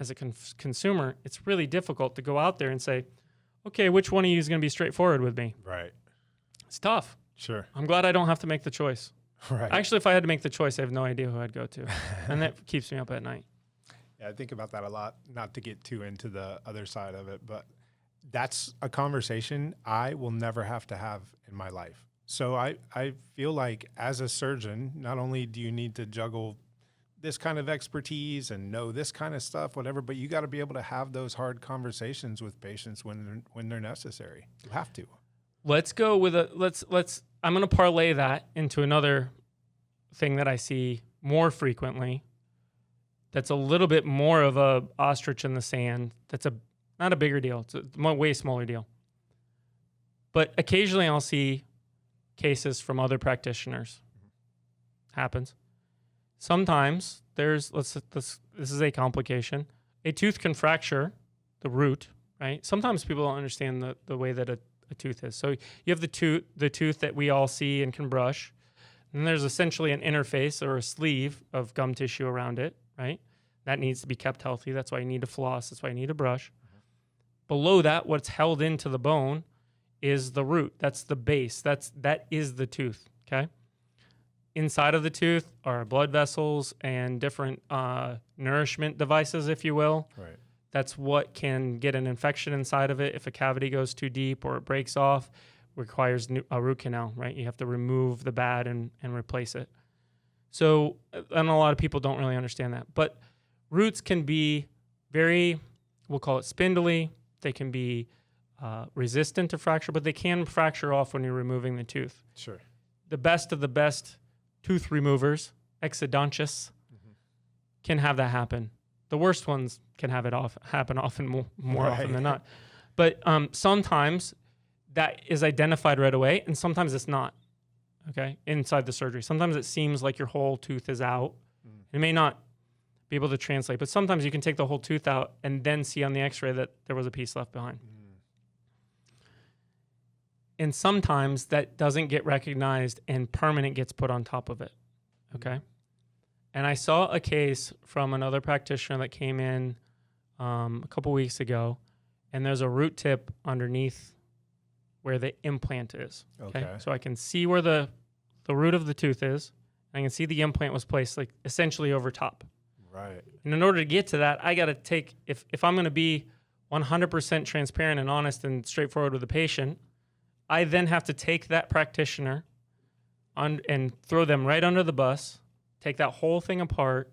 as a consumer, it's really difficult to go out there and say, okay, which one of you is going to be straightforward with me? Right. It's tough. Sure. I'm glad I don't have to make the choice. Right. Actually, if I had to make the choice, I have no idea who I'd go to. And that keeps me up at night. Yeah, I think about that a lot, not to get too into the other side of it, but that's a conversation I will never have to have in my life. So I feel like as a surgeon, not only do you need to juggle this kind of expertise and know this kind of stuff, whatever, but you got to be able to have those hard conversations with patients when they're necessary. You have to. Let's go with I'm going to parlay that into another thing that I see more frequently. That's a little bit more of a ostrich in the sand. That's not a bigger deal. It's a way smaller deal. But occasionally I'll see cases from other practitioners. Happens. Sometimes this is a complication. A tooth can fracture the root, right? Sometimes people don't understand the way that a tooth is. So you have the tooth that we all see and can brush. And there's essentially an interface or a sleeve of gum tissue around it, right? That needs to be kept healthy. That's why you need to floss. That's why you need to brush. Below that, what's held into the bone is the root. That's the base. That is the tooth, okay? Inside of the tooth are blood vessels and different nourishment devices, if you will. Right. That's what can get an infection inside of it. If a cavity goes too deep or it breaks off, requires a root canal, right? You have to remove the bad and replace it. So, and a lot of people don't really understand that. But roots can be we'll call it spindly. They can be resistant to fracture, but they can fracture off when you're removing the tooth. Sure. The best of the best tooth removers, exodontists, can have that happen. The worst ones can have it happen often more often than not. But sometimes that is identified right away, and sometimes it's not, okay, inside the surgery. Sometimes it seems like your whole tooth is out. It may not be able to translate, but sometimes you can take the whole tooth out and then see on the x-ray that there was a piece left behind. And sometimes that doesn't get recognized and permanent gets put on top of it, okay? And I saw a case from another practitioner that came in a couple weeks ago, and there's a root tip underneath where the implant is, okay? So I can see where the root of the tooth is, and I can see the implant was placed like essentially over top. Right. And in order to get to that, I got to take, if I'm going to be 100% transparent and honest and straightforward with the patient, I then have to take that practitioner and throw them right under the bus, take that whole thing apart,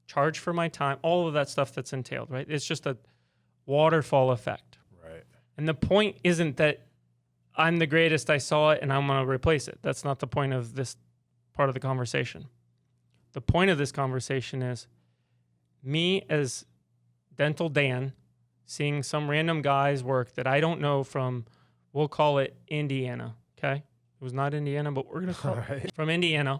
charge for my time, all of that stuff that's entailed, right? It's just a waterfall effect. Right. And the point isn't that I'm the greatest, I saw it, and I'm going to replace it. That's not the point of this part of the conversation. The point of this conversation is me as Dental Dan seeing some random guy's work that I don't know from, we'll call it Indiana, okay? It was not Indiana, but we're going to call it from Indiana.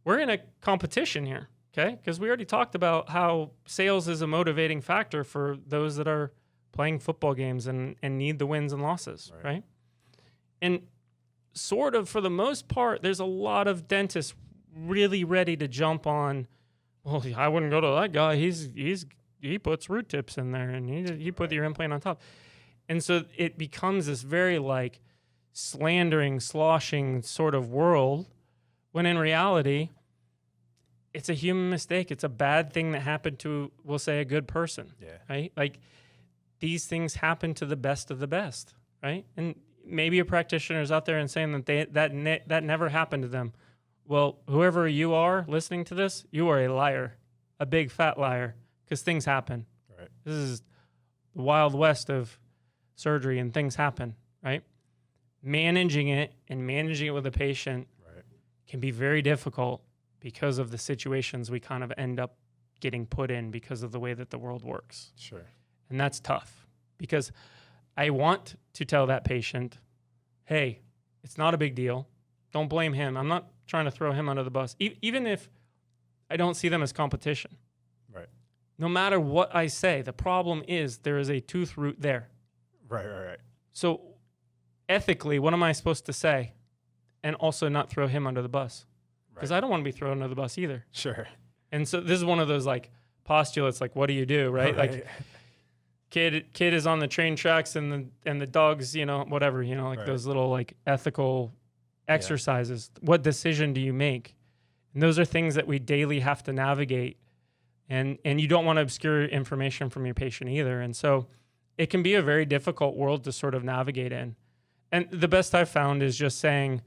We're in a competition here, okay? Because we already talked about how sales is a motivating factor for those that are playing football games and need the wins and losses, right? And sort of for the most part, there's a lot of dentists really ready to jump on, well, I wouldn't go to that guy. He puts root tips in there and he put your implant on top. And so it becomes this very like slandering, sloshing sort of world when in reality, it's a human mistake. It's a bad thing that happened to, we'll say, a good person, right? Like these things happen to the best of the best, right? And maybe a practitioner is out there and saying that that never happened to them. Well, whoever you are listening to this, you are a liar, a big fat liar, because things happen. Right. This is the Wild West of surgery and things happen, right? Managing it with a patient can be very difficult because of the situations we kind of end up getting put in because of the way that the world works. Sure. And that's tough because I want to tell that patient, hey, it's not a big deal. Don't blame him. I'm not trying to throw him under the bus, even if I don't see them as competition. Right. No matter what I say, the problem is there is a tooth root there. Right. So ethically, what am I supposed to say? And also not throw him under the bus. Because I don't want to be thrown under the bus either. Sure. And so this is one of those like postulates like, what do you do, right? Like kid is on the train tracks and the dog's, whatever, like those little like ethical exercises. What decision do you make? And those are things that we daily have to navigate. And you don't want to obscure information from your patient either. And so it can be a very difficult world to sort of navigate in. And the best I've found is just saying,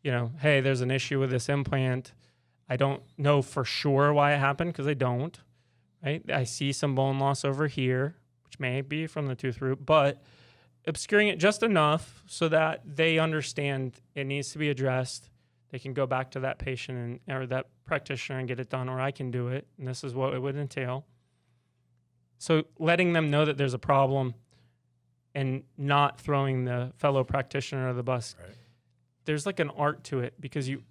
hey, there's an issue with this implant. I don't know for sure why it happened, because I don't, right? I see some bone loss over here, which may be from the tooth root, but obscuring it just enough so that they understand it needs to be addressed. They can go back to that patient or that practitioner and get it done, or I can do it, and this is what it would entail. So letting them know that there's a problem and not throwing the fellow practitioner under the bus. Right. There's like an art to it, because you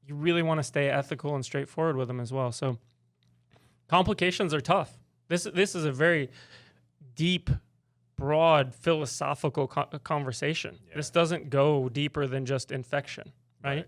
really want to stay ethical and straightforward with them as well. So complications are tough. This is a very deep, broad, philosophical conversation. Yeah. This doesn't go deeper than just infection, right?